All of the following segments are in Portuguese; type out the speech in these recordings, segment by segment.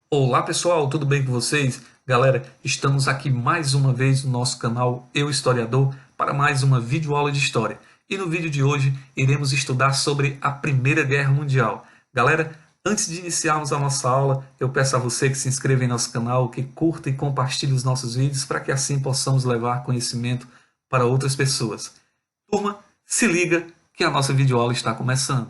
Olá pessoal, tudo bem com vocês? Galera, estamos aqui mais uma vez no nosso canal Eu Historiador para mais uma videoaula de história. E no vídeo de hoje iremos estudar sobre a Primeira Guerra Mundial. Galera, antes de iniciarmos a nossa aula, eu peço a você que se inscreva em nosso canal, que curta e compartilhe os nossos vídeos para que assim possamos levar conhecimento para outras pessoas. Turma, se liga que a nossa videoaula está começando.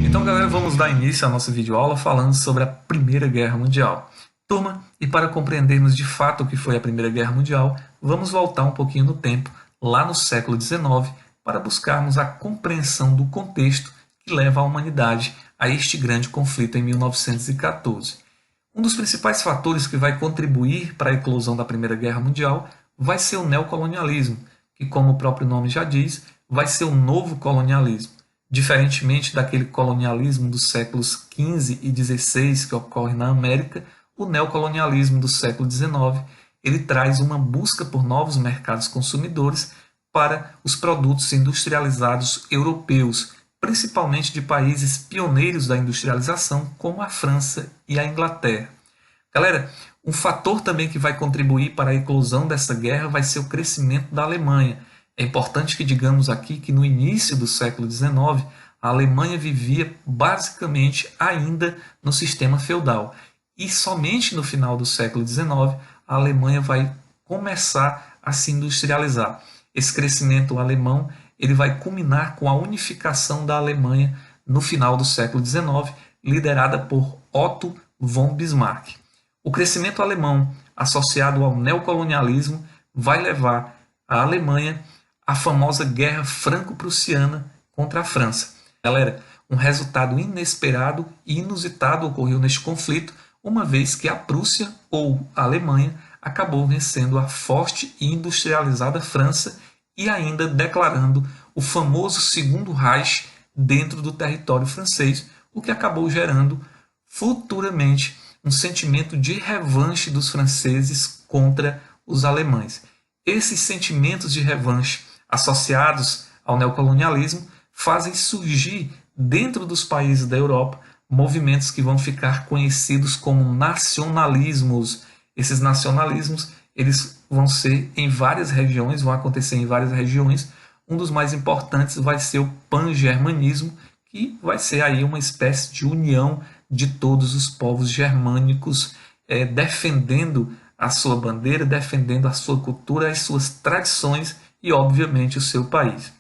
Então, galera, vamos dar início à nossa videoaula falando sobre a Primeira Guerra Mundial. Turma, e para compreendermos de fato o que foi a Primeira Guerra Mundial, vamos voltar um pouquinho no tempo, lá no século XIX, para buscarmos a compreensão do contexto que leva a humanidade a este grande conflito em 1914. Um dos principais fatores que vai contribuir para a eclosão da Primeira Guerra Mundial vai ser o neocolonialismo, que, como o próprio nome já diz, vai ser o novo colonialismo. Diferentemente daquele colonialismo dos séculos XV e XVI que ocorre na América, o neocolonialismo do século XIX ele traz uma busca por novos mercados consumidores para os produtos industrializados europeus, principalmente de países pioneiros da industrialização, como a França e a Inglaterra. Galera, um fator também que vai contribuir para a eclosão dessa guerra vai ser o crescimento da Alemanha. É importante que digamos aqui que no início do século XIX, a Alemanha vivia basicamente ainda no sistema feudal. E somente no final do século XIX, a Alemanha vai começar a se industrializar. Esse crescimento alemão ele vai culminar com a unificação da Alemanha no final do século XIX, liderada por Otto von Bismarck. O crescimento alemão, associado ao neocolonialismo, vai levar a Alemanha à famosa Guerra Franco-Prussiana contra a França. Galera, um resultado inesperado e inusitado ocorreu neste conflito, uma vez que a Prússia, ou a Alemanha, acabou vencendo a forte e industrializada França e ainda declarando o famoso Segundo Reich dentro do território francês, o que acabou gerando futuramente um sentimento de revanche dos franceses contra os alemães. Esses sentimentos de revanche associados ao neocolonialismo fazem surgir dentro dos países da Europa movimentos que vão ficar conhecidos como nacionalismos. Esses nacionalismos eles vão ser em várias regiões, vão acontecer em várias regiões. Um dos mais importantes vai ser o pan-germanismo, que vai ser aí uma espécie de união de todos os povos germânicos, defendendo a sua bandeira, defendendo a sua cultura, as suas tradições e, obviamente, o seu país.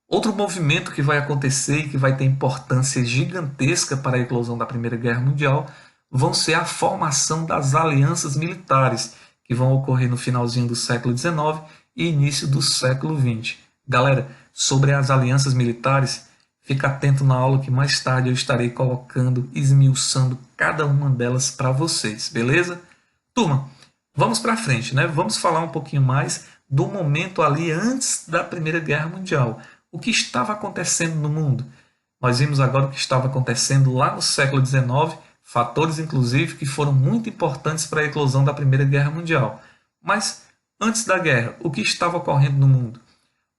Outro movimento que vai acontecer e que vai ter importância gigantesca para a eclosão da Primeira Guerra Mundial vão ser a formação das alianças militares, que vão ocorrer no finalzinho do século XIX e início do século XX. Galera, sobre as alianças militares, fica atento na aula que mais tarde eu estarei colocando, esmiuçando cada uma delas para vocês, beleza? Turma, vamos para frente, né? Vamos falar um pouquinho mais do momento ali antes da Primeira Guerra Mundial. O que estava acontecendo no mundo? Nós vimos agora o que estava acontecendo lá no século XIX, fatores inclusive que foram muito importantes para a eclosão da Primeira Guerra Mundial. Mas antes da guerra, o que estava ocorrendo no mundo?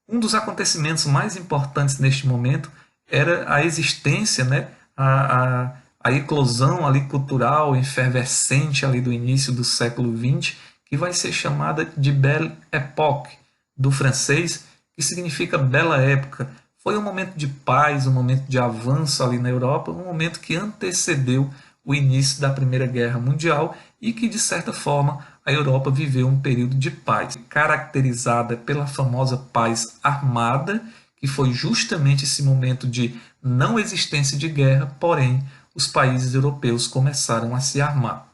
Um dos acontecimentos mais importantes neste momento era a existência, né, a eclosão ali cultural efervescente ali do início do século XX, que vai ser chamada de Belle Époque, do francês, que significa bela época. Foi um momento de paz, um momento de avanço ali na Europa, um momento que antecedeu o início da Primeira Guerra Mundial e que, de certa forma, a Europa viveu um período de paz, caracterizada pela famosa paz armada, que foi justamente esse momento de não existência de guerra, porém, os países europeus começaram a se armar.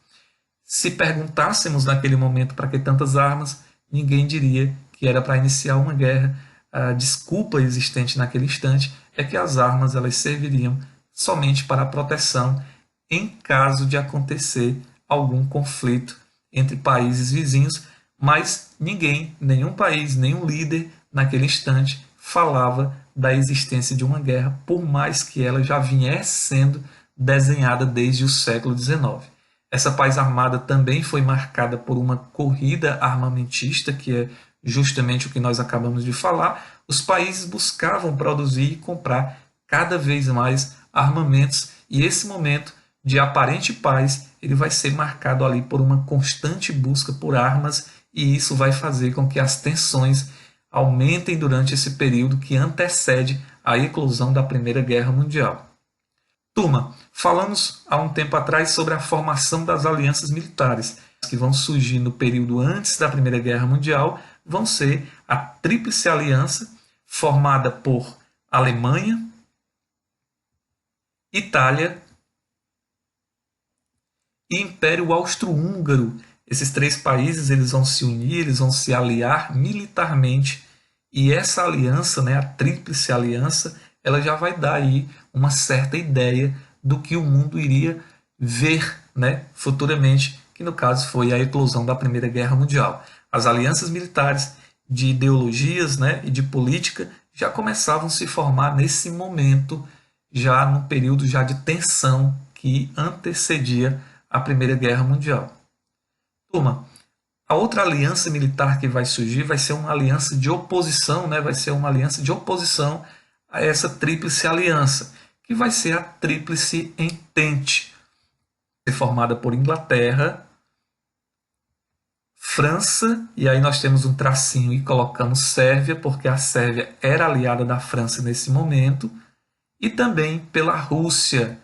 Se perguntássemos naquele momento para que tantas armas, ninguém diria que era para iniciar uma guerra. A desculpa existente naquele instante é que as armas elas serviriam somente para a proteção em caso de acontecer algum conflito entre países vizinhos, mas ninguém, nenhum país, nenhum líder naquele instante falava da existência de uma guerra, por mais que ela já viesse sendo desenhada desde o século XIX. Essa paz armada também foi marcada por uma corrida armamentista, que é justamente o que nós acabamos de falar. Os países buscavam produzir e comprar cada vez mais armamentos, e esse momento de aparente paz ele vai ser marcado ali por uma constante busca por armas, e isso vai fazer com que as tensões aumentem durante esse período que antecede a eclosão da Primeira Guerra Mundial. Turma, falamos há um tempo atrás sobre a formação das alianças militares, que vão surgir no período antes da Primeira Guerra Mundial, vão ser a Tríplice Aliança, formada por Alemanha, Itália e Império Austro-Húngaro. Esses três países eles vão se unir, eles vão se aliar militarmente, e essa aliança, né, a Tríplice Aliança, ela já vai dar aí uma certa ideia do que o mundo iria ver, né, futuramente, que no caso foi a eclosão da Primeira Guerra Mundial. As alianças militares de ideologias, né, e de política já começavam a se formar nesse momento, já num período já de tensão que antecedia a Primeira Guerra Mundial. Turma, a outra aliança militar que vai surgir vai ser uma aliança de oposição, né? Vai ser uma aliança de oposição a essa Tríplice Aliança, que vai ser a Tríplice Entente, formada por Inglaterra, França, e aí nós temos um tracinho e colocamos Sérvia, porque a Sérvia era aliada da França nesse momento, e também pela Rússia.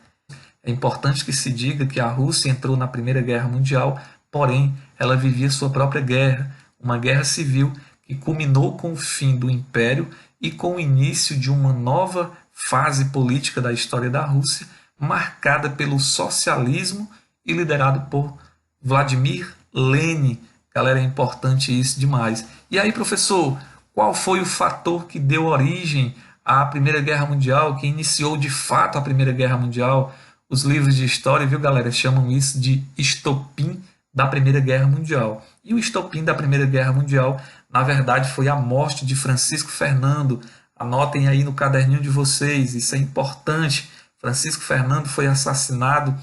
É importante que se diga que a Rússia entrou na Primeira Guerra Mundial, porém ela vivia sua própria guerra, uma guerra civil que culminou com o fim do Império e com o início de uma nova fase política da história da Rússia, marcada pelo socialismo e liderado por Vladimir Lenin. Galera, é importante isso demais. E aí, professor, qual foi o fator que deu origem à Primeira Guerra Mundial, que iniciou de fato a Primeira Guerra Mundial? Os livros de história, viu, galera, chamam isso de estopim da Primeira Guerra Mundial. E o estopim da Primeira Guerra Mundial, na verdade, foi a morte de Francisco Fernando. Anotem aí no caderninho de vocês, isso é importante. Francisco Fernando foi assassinado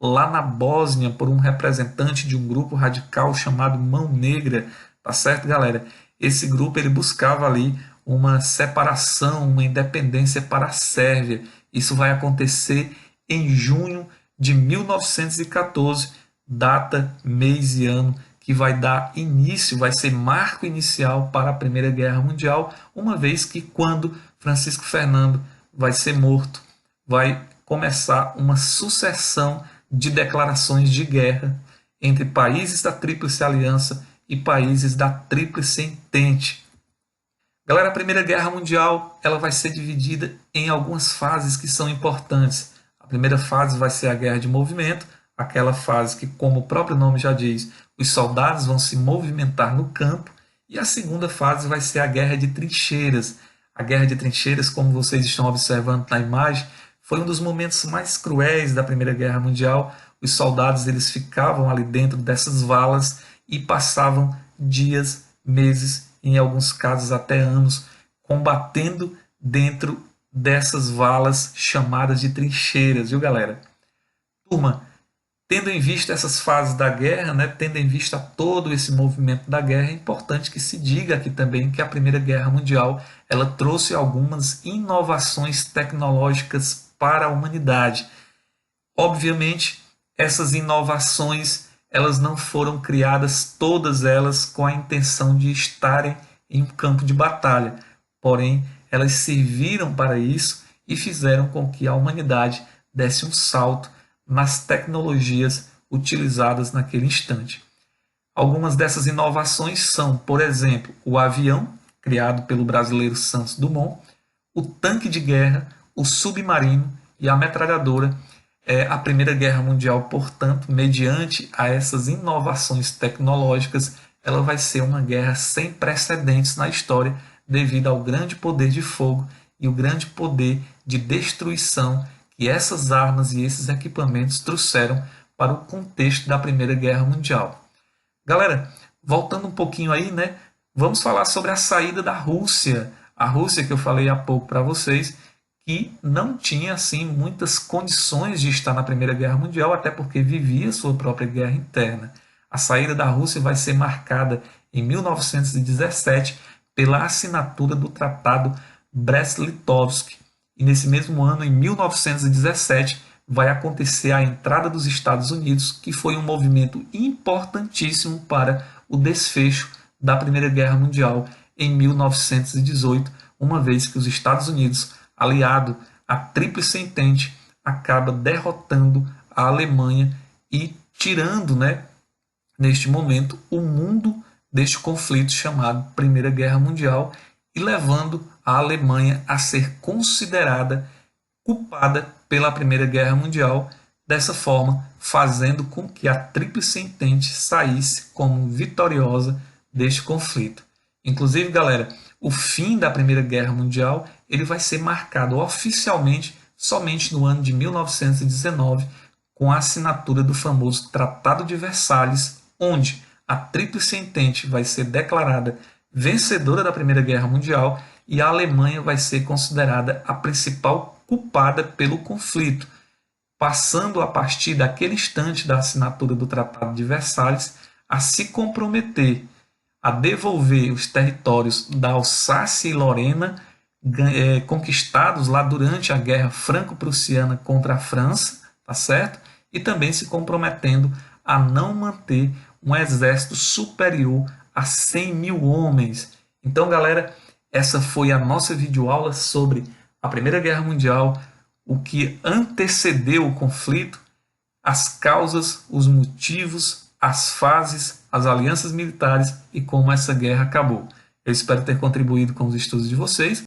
lá na Bósnia por um representante de um grupo radical chamado Mão Negra. Tá certo, galera? Esse grupo ele buscava ali uma separação, uma independência para a Sérvia. Isso vai acontecer em junho de 1914, data, mês e ano que vai dar início, vai ser marco inicial para a Primeira Guerra Mundial, uma vez que quando Francisco Fernando vai ser morto, vai começar uma sucessão de declarações de guerra entre países da Tríplice Aliança e países da Tríplice Entente. Galera, a Primeira Guerra Mundial ela vai ser dividida em algumas fases que são importantes. A primeira fase vai ser a guerra de movimento, aquela fase que, como o próprio nome já diz, os soldados vão se movimentar no campo, e a segunda fase vai ser a guerra de trincheiras. A guerra de trincheiras, como vocês estão observando na imagem, foi um dos momentos mais cruéis da Primeira Guerra Mundial. Os soldados eles ficavam ali dentro dessas valas e passavam dias, meses, em alguns casos até anos, combatendo dentro dessas valas chamadas de trincheiras, viu, galera? Turma, tendo em vista essas fases da guerra, né, tendo em vista todo esse movimento da guerra, é importante que se diga aqui também que a Primeira Guerra Mundial ela trouxe algumas inovações tecnológicas para a humanidade. Obviamente, essas inovações elas não foram criadas todas elas com a intenção de estarem em um campo de batalha, porém elas serviram para isso e fizeram com que a humanidade desse um salto nas tecnologias utilizadas naquele instante. Algumas dessas inovações são, por exemplo, o avião, criado pelo brasileiro Santos Dumont, o tanque de guerra, o submarino e a metralhadora. A Primeira Guerra Mundial, portanto, mediante a essas inovações tecnológicas, ela vai ser uma guerra sem precedentes na história, devido ao grande poder de fogo e o grande poder de destruição que essas armas e esses equipamentos trouxeram para o contexto da Primeira Guerra Mundial. Galera, voltando um pouquinho aí, né, vamos falar sobre a saída da Rússia. A Rússia que eu falei há pouco para vocês, que não tinha assim muitas condições de estar na Primeira Guerra Mundial, até porque vivia sua própria guerra interna. A saída da Rússia vai ser marcada em 1917 pela assinatura do Tratado Brest-Litovsk. E nesse mesmo ano, em 1917, vai acontecer a entrada dos Estados Unidos, que foi um movimento importantíssimo para o desfecho da Primeira Guerra Mundial em 1918, uma vez que os Estados Unidos, aliado à Tríplice Entente, acaba derrotando a Alemanha e tirando, neste momento, o mundo deste conflito chamado Primeira Guerra Mundial e levando a Alemanha a ser considerada culpada pela Primeira Guerra Mundial, dessa forma fazendo com que a Tríplice Entente saísse como vitoriosa deste conflito. Inclusive, galera, o fim da Primeira Guerra Mundial ele vai ser marcado oficialmente somente no ano de 1919, com a assinatura do famoso Tratado de Versalhes, onde a Tríplice Entente vai ser declarada vencedora da Primeira Guerra Mundial e a Alemanha vai ser considerada a principal culpada pelo conflito, passando a partir daquele instante da assinatura do Tratado de Versalhes a se comprometer a devolver os territórios da Alsácia e Lorena conquistados lá durante a Guerra Franco-Prussiana contra a França, tá certo? E também se comprometendo a não manter um exército superior a 100 mil homens. Então, galera, essa foi a nossa videoaula sobre a Primeira Guerra Mundial, o que antecedeu o conflito, as causas, os motivos, as fases, as alianças militares e como essa guerra acabou. Eu espero ter contribuído com os estudos de vocês.